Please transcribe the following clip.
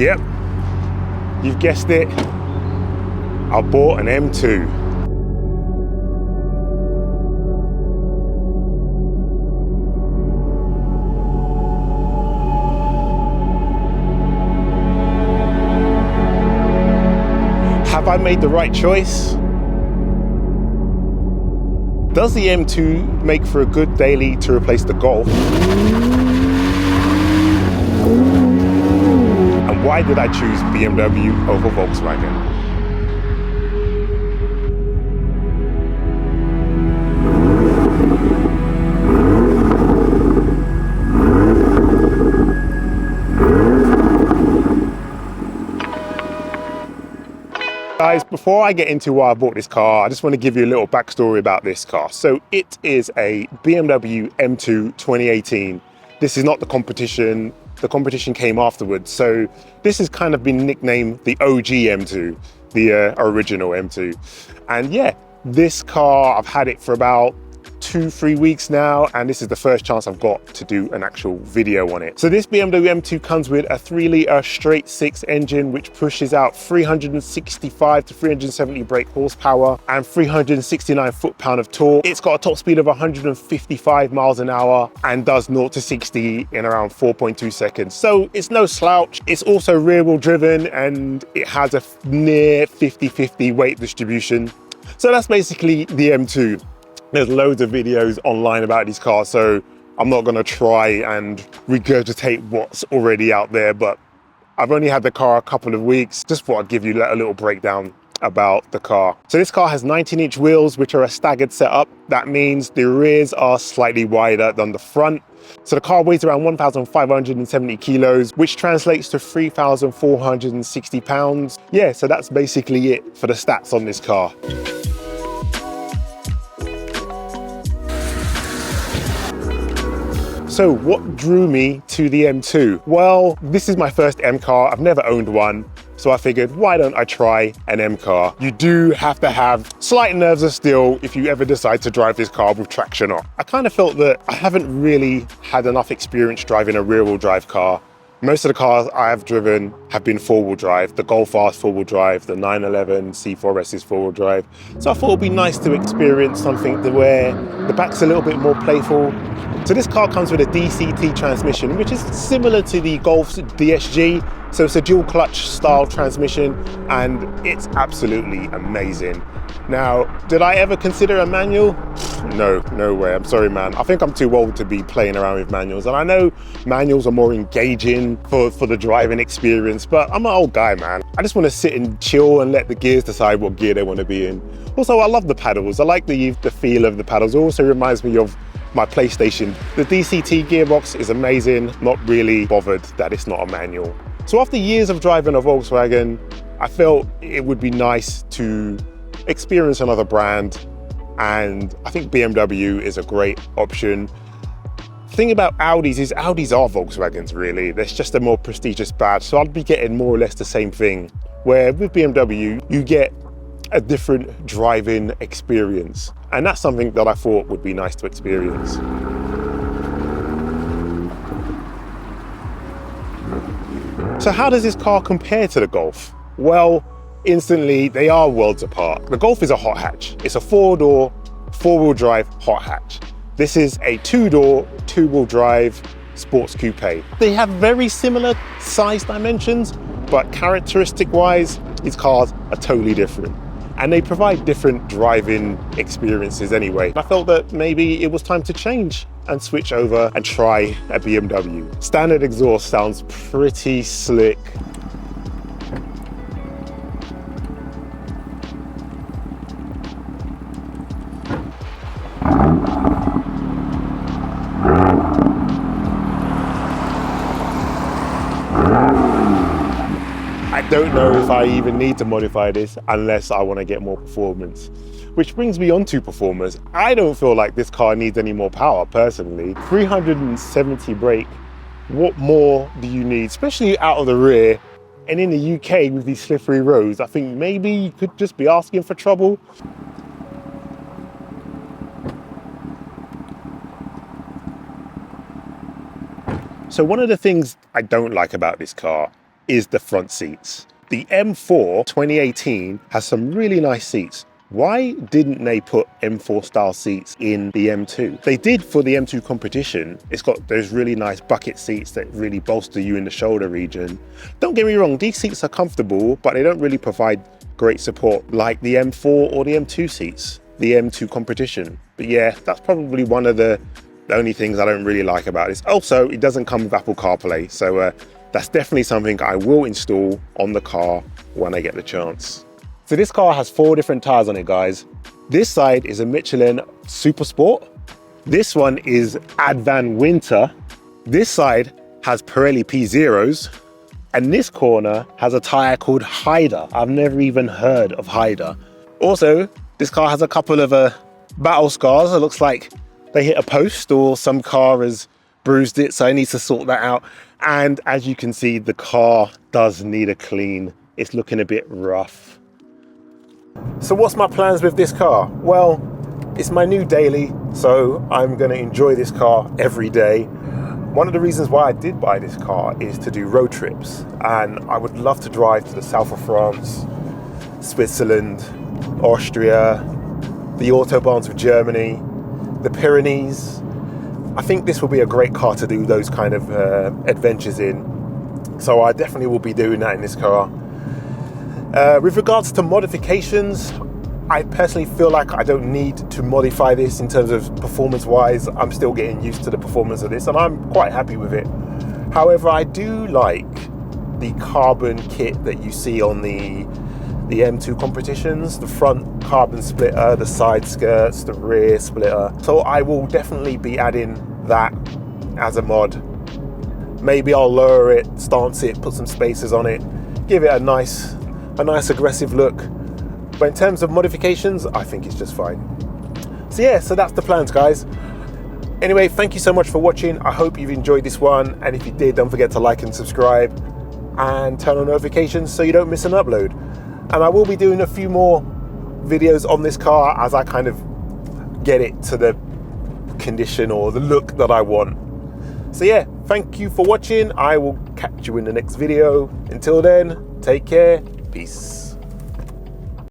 Yep, you've guessed it. I bought an M2. Have I made the right choice? Does the M2 make for a good daily to replace the Golf? And why did I choose BMW over Volkswagen? Guys, before I get into why I bought this car, I just want to give you a little backstory about this car. So it is a BMW M2 2018. This is not the competition. The competition came afterwards. So this has kind of been nicknamed the OG M2, the original M2. And yeah, this car, I've had it for about 2-3 weeks now, and this is the first chance I've got to do an actual video on it. So this BMW M2 comes with a 3-litre straight six engine, which pushes out 365 to 370 brake horsepower and 369 foot-pound of torque. It's got a top speed of 155 miles an hour and does 0 to 60 in around 4.2 seconds. So it's no slouch. It's also rear-wheel driven, and it has a near 50-50 weight distribution. So that's basically the M2. There's loads of videos online about these cars, so I'm not gonna try and regurgitate what's already out there, but I've only had the car a couple of weeks. Just thought I'd give you a little breakdown about the car. So this car has 19-inch wheels, which are a staggered setup. That means the rears are slightly wider than the front. So the car weighs around 1,570 kilos, which translates to 3,460 pounds. Yeah, so that's basically it for the stats on this car. So what drew me to the M2? Well, this is my first M car. I've never owned one. So I figured, why don't I try an M car? You do have to have slight nerves of steel if you ever decide to drive this car with traction on. I kind of felt that I haven't really had enough experience driving a rear-wheel drive car. Most of the cars I have driven have been four-wheel drive. The Golf R is four-wheel drive, the 911 C4S is four-wheel drive. So I thought it'd be nice to experience something where the back's a little bit more playful. So this car comes with a DCT transmission, which is similar to the Golf's DSG. So it's a dual clutch style transmission, and it's absolutely amazing. Now, did I ever consider a manual? No way, I'm sorry, man. I think I'm too old to be playing around with manuals. And I know manuals are more engaging for the driving experience, but I'm an old guy, man. I just want to sit and chill and let the gears decide what gear they want to be in. Also, I love the paddles. I like the feel of the paddles. It also reminds me of my PlayStation. The DCT gearbox is amazing. Not really bothered that it's not a manual. So after years of driving a Volkswagen, I felt it would be nice to experience another brand, and I think BMW is a great option. The thing about Audis is Audis are Volkswagens, really. There's just a more prestigious badge, so I'd be getting more or less the same thing, where with BMW, you get a different driving experience. And that's something that I thought would be nice to experience. So how does this car compare to the Golf? Well, instantly, they are worlds apart. The Golf is a hot hatch. It's a four-door, four-wheel drive hot hatch. This is a two-door, two-wheel drive sports coupe. They have very similar size dimensions, but characteristic-wise, these cars are totally different. And they provide different driving experiences anyway. I felt that maybe it was time to change and switch over and try a BMW. Standard exhaust sounds pretty slick. I don't know if I even need to modify this unless I want to get more performance. Which brings me on to performance. I don't feel like this car needs any more power, personally. 370 brake, what more do you need? Especially out of the rear. And in the UK with these slippery roads, I think maybe you could just be asking for trouble. So one of the things I don't like about this car is the front seats. The M4 2018 has some really nice seats. Why didn't they put M4 style seats in the M2? They did for the M2 competition. It's got those really nice bucket seats that really bolster you in the shoulder region. Don't get me wrong, these seats are comfortable, but they don't really provide great support like the M4 or the M2 seats, the M2 competition. But yeah, that's probably one of the only things I don't really like about this. Also, it doesn't come with Apple CarPlay, so that's definitely something I will install on the car when I get the chance. So this car has 4 different tires on it, guys. This side is a Michelin Super Sport. This one is Advan Winter. This side has Pirelli P0s. And this corner has a tire called Hyder. I've never even heard of Hyder. Also, this car has a couple of battle scars. It looks like they hit a post or some car has bruised it, so I need to sort that out. And as you can see, the car does need a clean. It's looking a bit rough. So what's my plans with this car? Well, it's my new daily, so I'm gonna enjoy this car every day. One of the reasons why I did buy this car is to do road trips, and I would love to drive to the south of France, Switzerland, Austria, the Autobahns of Germany, the Pyrenees. I think this will be a great car to do those kind of adventures in. So I definitely will be doing that in this car. With regards to modifications, I personally feel like I don't need to modify this in terms of performance-wise. I'm still getting used to the performance of this and I'm quite happy with it. However, I do like the carbon kit that you see on the M2 competitions, the front carbon splitter, the side skirts, the rear splitter. So I will definitely be adding that as a mod. Maybe I'll lower it, stance it, put some spacers on it, give it a nice aggressive look. But in terms of modifications, I think it's just fine. So yeah, so that's the plans, guys. Anyway, thank you so much for watching. I hope you've enjoyed this one. And if you did, don't forget to like and subscribe and turn on notifications so you don't miss an upload. And I will be doing a few more videos on this car as I kind of get it to the condition or the look that I want. So yeah, thank you for watching. I will catch you in the next video. Until then, take care. Peace.